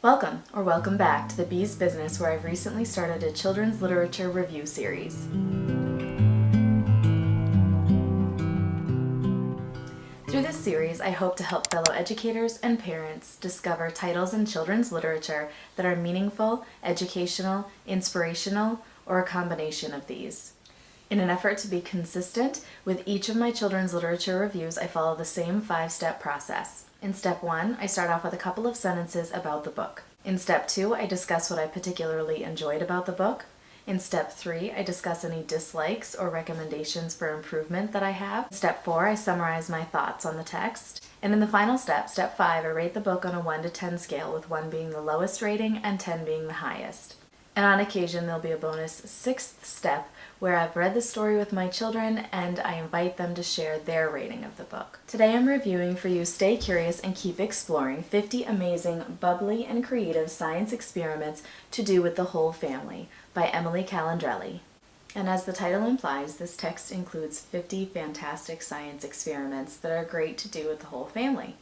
Welcome, or welcome back to the Bee's Business, where I've recently started a children's literature review series. Through this series, I hope to help fellow educators and parents discover titles in children's literature that are meaningful, educational, inspirational, or a combination of these. In an effort to be consistent with each of my children's literature reviews, I follow the same 5-step process. In step 1, I start off with a couple of sentences about the book. In step 2, I discuss what I particularly enjoyed about the book. In step 3, I discuss any dislikes or recommendations for improvement that I have. In step 4, I summarize my thoughts on the text. And in the final step, step 5, I rate the book on a 1 to 10 scale, with 1 being the lowest rating and 10 being the highest. And on occasion, there'll be a bonus 6th step where I've read the story with my children and I invite them to share their rating of the book. Today I'm reviewing for you Stay Curious and Keep Exploring 50 Amazing, Bubbly, and Creative Science Experiments to Do with the Whole Family by Emily Calandrelli. And as the title implies, this text includes 50 fantastic science experiments that are great to do with the whole family.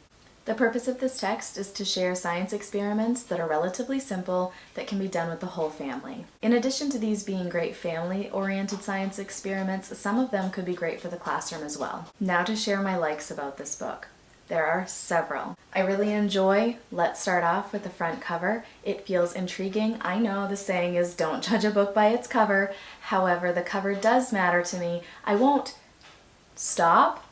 The purpose of this text is to share science experiments that are relatively simple that can be done with the whole family. In addition to these being great family-oriented science experiments, some of them could be great for the classroom as well. Now to share my likes about this book. There are several. I really enjoy, let's start off with the front cover. It feels intriguing. I know the saying is don't judge a book by its cover. However, the cover does matter to me. I won't stop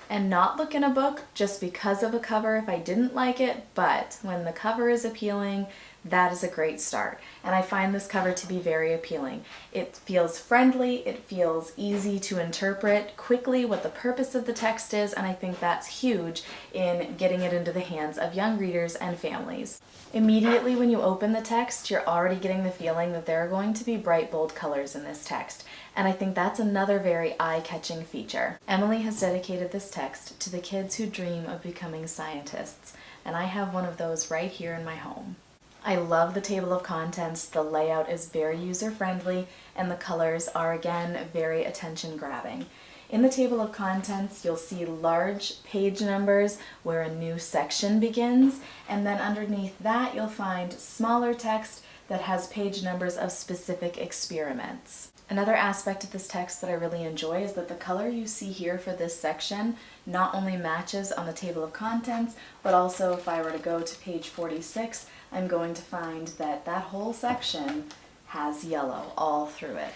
and not look in a book just because of a cover if I didn't like it, but when the cover is appealing, that is a great start. And I find this cover to be very appealing. It feels friendly, it feels easy to interpret quickly what the purpose of the text is, and I think that's huge in getting it into the hands of young readers and families. Immediately when you open the text, you're already getting the feeling that there are going to be bright, bold colors in this text. And I think that's another very eye-catching feature. Emily has dedicated this text to the kids who dream of becoming scientists, and I have one of those right here in my home. I love the table of contents. The layout is very user-friendly, and the colors are again very attention-grabbing. In the table of contents, you'll see large page numbers where a new section begins, and then underneath that you'll find smaller text that has page numbers of specific experiments. Another aspect of this text that I really enjoy is that the color you see here for this section not only matches on the table of contents, but also if I were to go to page 46, I'm going to find that that whole section has yellow all through it.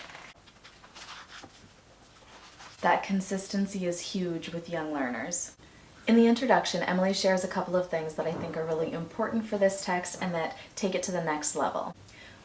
That consistency is huge with young learners. In the introduction, Emily shares a couple of things that I think are really important for this text and that take it to the next level.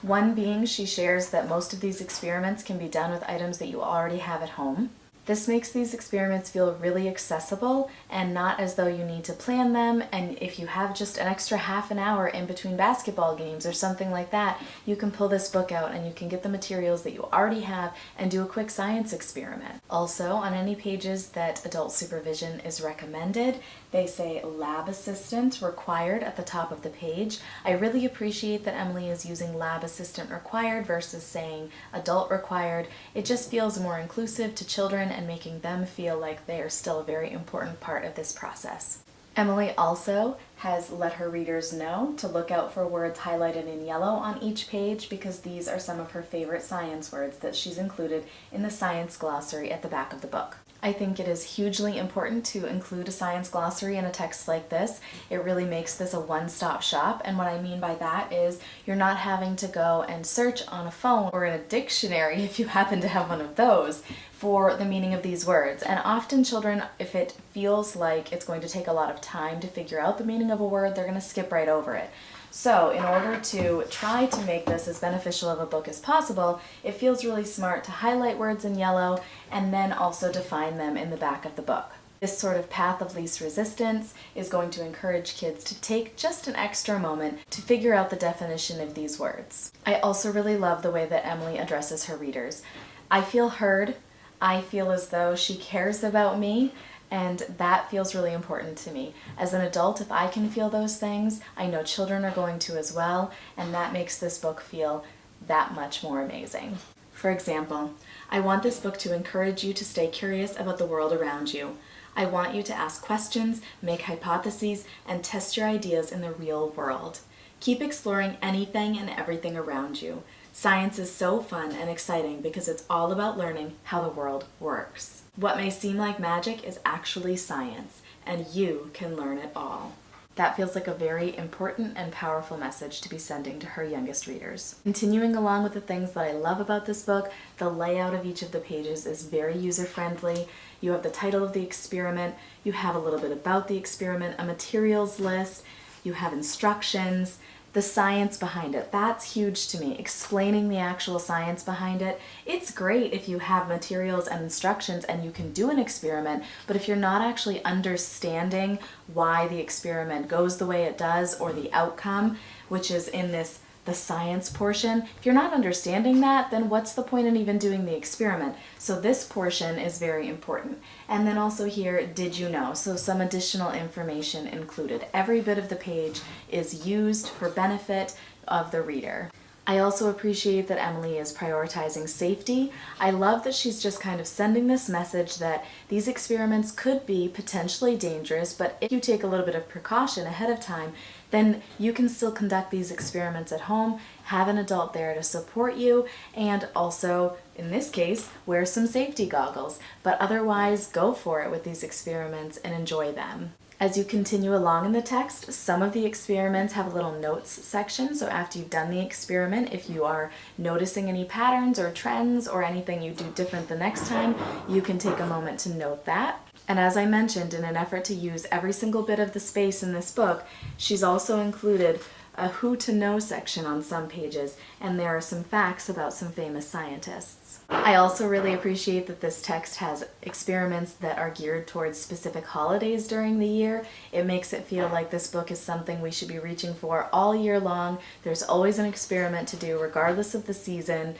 One being, she shares that most of these experiments can be done with items that you already have at home. This makes these experiments feel really accessible and not as though you need to plan them, and if you have just an extra half an hour in between basketball games or something like that, you can pull this book out and you can get the materials that you already have and do a quick science experiment. Also, on any pages that adult supervision is recommended, they say lab assistant required at the top of the page. I really appreciate that Emily is using lab assistant required versus saying adult required. It just feels more inclusive to children and making them feel like they are still a very important part of this process. Emily also has let her readers know to look out for words highlighted in yellow on each page because these are some of her favorite science words that she's included in the science glossary at the back of the book. I think it is hugely important to include a science glossary in a text like this. It really makes this a one-stop shop, and what I mean by that is you're not having to go and search on a phone or in a dictionary, if you happen to have one of those, for the meaning of these words. And often children, if it feels like it's going to take a lot of time to figure out the meaning of a word, they're going to skip right over it. So in order to try to make this as beneficial of a book as possible, it feels really smart to highlight words in yellow and then also define them in the back of the book. This sort of path of least resistance is going to encourage kids to take just an extra moment to figure out the definition of these words. I also really love the way that Emily addresses her readers. I feel heard. I feel as though she cares about me, and that feels really important to me. As an adult, if I can feel those things, I know children are going to as well, and that makes this book feel that much more amazing. For example, I want this book to encourage you to stay curious about the world around you. I want you to ask questions, make hypotheses, and test your ideas in the real world. Keep exploring anything and everything around you. Science is so fun and exciting because it's all about learning how the world works. What may seem like magic is actually science, and you can learn it all. That feels like a very important and powerful message to be sending to her youngest readers. Continuing along with the things that I love about this book, the layout of each of the pages is very user-friendly. You have the title of the experiment, you have a little bit about the experiment, a materials list, you have instructions, the science behind it. That's huge to me, explaining the actual science behind it. It's great if you have materials and instructions and you can do an experiment, but if you're not actually understanding why the experiment goes the way it does or the outcome, which is in the science portion, if you're not understanding that, then what's the point in even doing the experiment? So this portion is very important. And then also here, did you know? So some additional information included. Every bit of the page is used for benefit of the reader. I also appreciate that Emily is prioritizing safety. I love that she's just kind of sending this message that these experiments could be potentially dangerous, but if you take a little bit of precaution ahead of time, then you can still conduct these experiments at home, have an adult there to support you, and also, in this case, wear some safety goggles. But otherwise, go for it with these experiments and enjoy them. As you continue along in the text, some of the experiments have a little notes section, so after you've done the experiment, if you are noticing any patterns or trends or anything you do different the next time, you can take a moment to note that. And as I mentioned, in an effort to use every single bit of the space in this book, she's also included a who to know section on some pages, and there are some facts about some famous scientists. I also really appreciate that this text has experiments that are geared towards specific holidays during the year. It makes it feel like this book is something we should be reaching for all year long. There's always an experiment to do regardless of the season.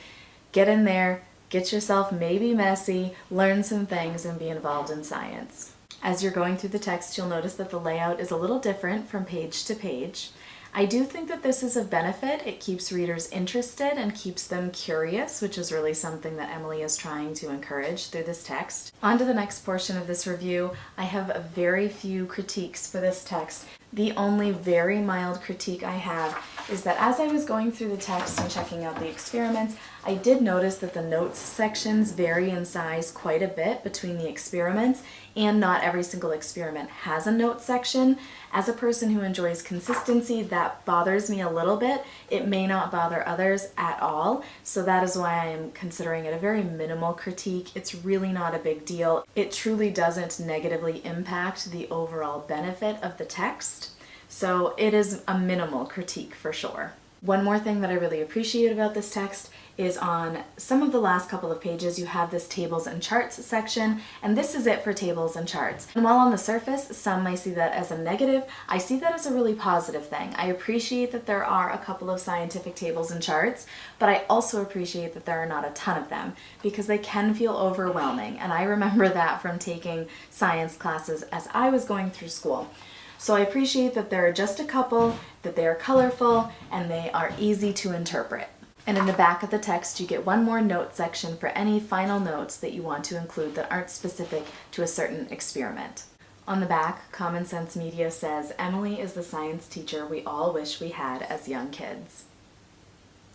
Get in there, get yourself maybe messy, learn some things, and be involved in science. As you're going through the text, you'll notice that the layout is a little different from page to page. I do think that this is of benefit. It keeps readers interested and keeps them curious, which is really something that Emily is trying to encourage through this text. On to the next portion of this review. I have very few critiques for this text. The only very mild critique I have is that as I was going through the text and checking out the experiments, I did notice that the notes sections vary in size quite a bit between the experiments, and not every single experiment has a notes section. As a person who enjoys consistency, that bothers me a little bit. It may not bother others at all, so that is why I am considering it a very minimal critique. It's really not a big deal. It truly doesn't negatively impact the overall benefit of the text, so it is a minimal critique for sure. One more thing that I really appreciate about this text is on some of the last couple of pages you have this tables and charts section, and this is it for tables and charts. And while on the surface some might see that as a negative, I see that as a really positive thing. I appreciate that there are a couple of scientific tables and charts, but I also appreciate that there are not a ton of them because they can feel overwhelming, and I remember that from taking science classes as I was going through school. So I appreciate that there are just a couple, that they are colorful, and they are easy to interpret. And in the back of the text, you get one more note section for any final notes that you want to include that aren't specific to a certain experiment. On the back, Common Sense Media says, Emily is the science teacher we all wish we had as young kids.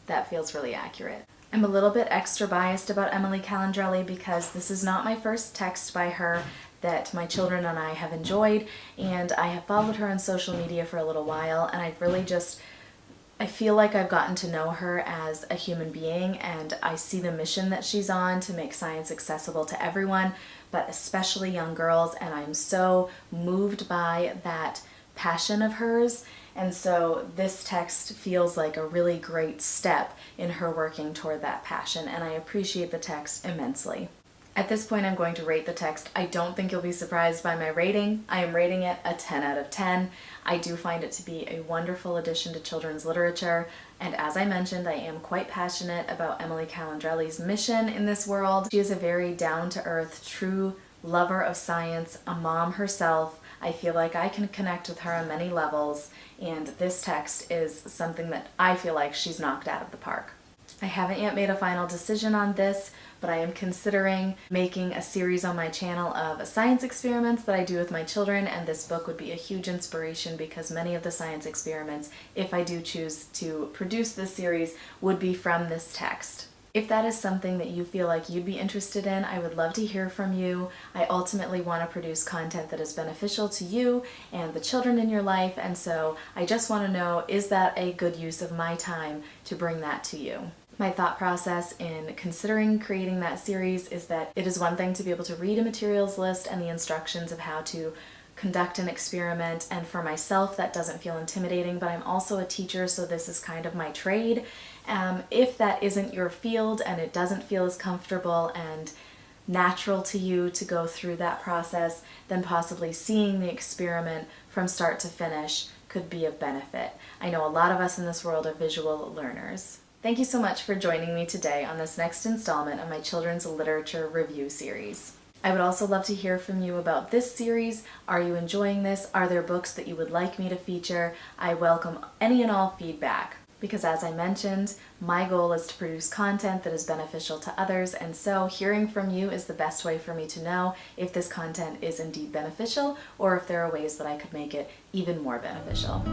That feels really accurate. I'm a little bit extra biased about Emily Calandrelli because this is not my first text by her that my children and I have enjoyed, and I have followed her on social media for a little while, and I feel like I've gotten to know her as a human being, and I see the mission that she's on to make science accessible to everyone, but especially young girls, and I'm so moved by that passion of hers. And so this text feels like a really great step in her working toward that passion, and I appreciate the text immensely. At this point, I'm going to rate the text. I don't think you'll be surprised by my rating. I am rating it a 10 out of 10. I do find it to be a wonderful addition to children's literature, and as I mentioned, I am quite passionate about Emily Calandrelli's mission in this world. She is a very down-to-earth, true lover of science, a mom herself. I feel like I can connect with her on many levels, and this text is something that I feel like she's knocked out of the park. I haven't yet made a final decision on this, but I am considering making a series on my channel of science experiments that I do with my children, and this book would be a huge inspiration because many of the science experiments, if I do choose to produce this series, would be from this text. If that is something that you feel like you'd be interested in, I would love to hear from you. I ultimately want to produce content that is beneficial to you and the children in your life, and so I just want to know, is that a good use of my time to bring that to you? My thought process in considering creating that series is that it is one thing to be able to read a materials list and the instructions of how to conduct an experiment, and for myself that doesn't feel intimidating, but I'm also a teacher, so this is kind of my trade. If that isn't your field and it doesn't feel as comfortable and natural to you to go through that process, then possibly seeing the experiment from start to finish could be of benefit. I know a lot of us in this world are visual learners. Thank you so much for joining me today on this next installment of my children's literature review series. I would also love to hear from you about this series. Are you enjoying this? Are there books that you would like me to feature? I welcome any and all feedback because, as I mentioned, my goal is to produce content that is beneficial to others, and so hearing from you is the best way for me to know if this content is indeed beneficial or if there are ways that I could make it even more beneficial.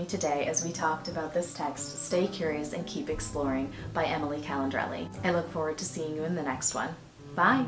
Today as we talked about this text, Stay Curious and Keep Exploring by Calandrelli. I look forward to seeing you in the next one. Bye!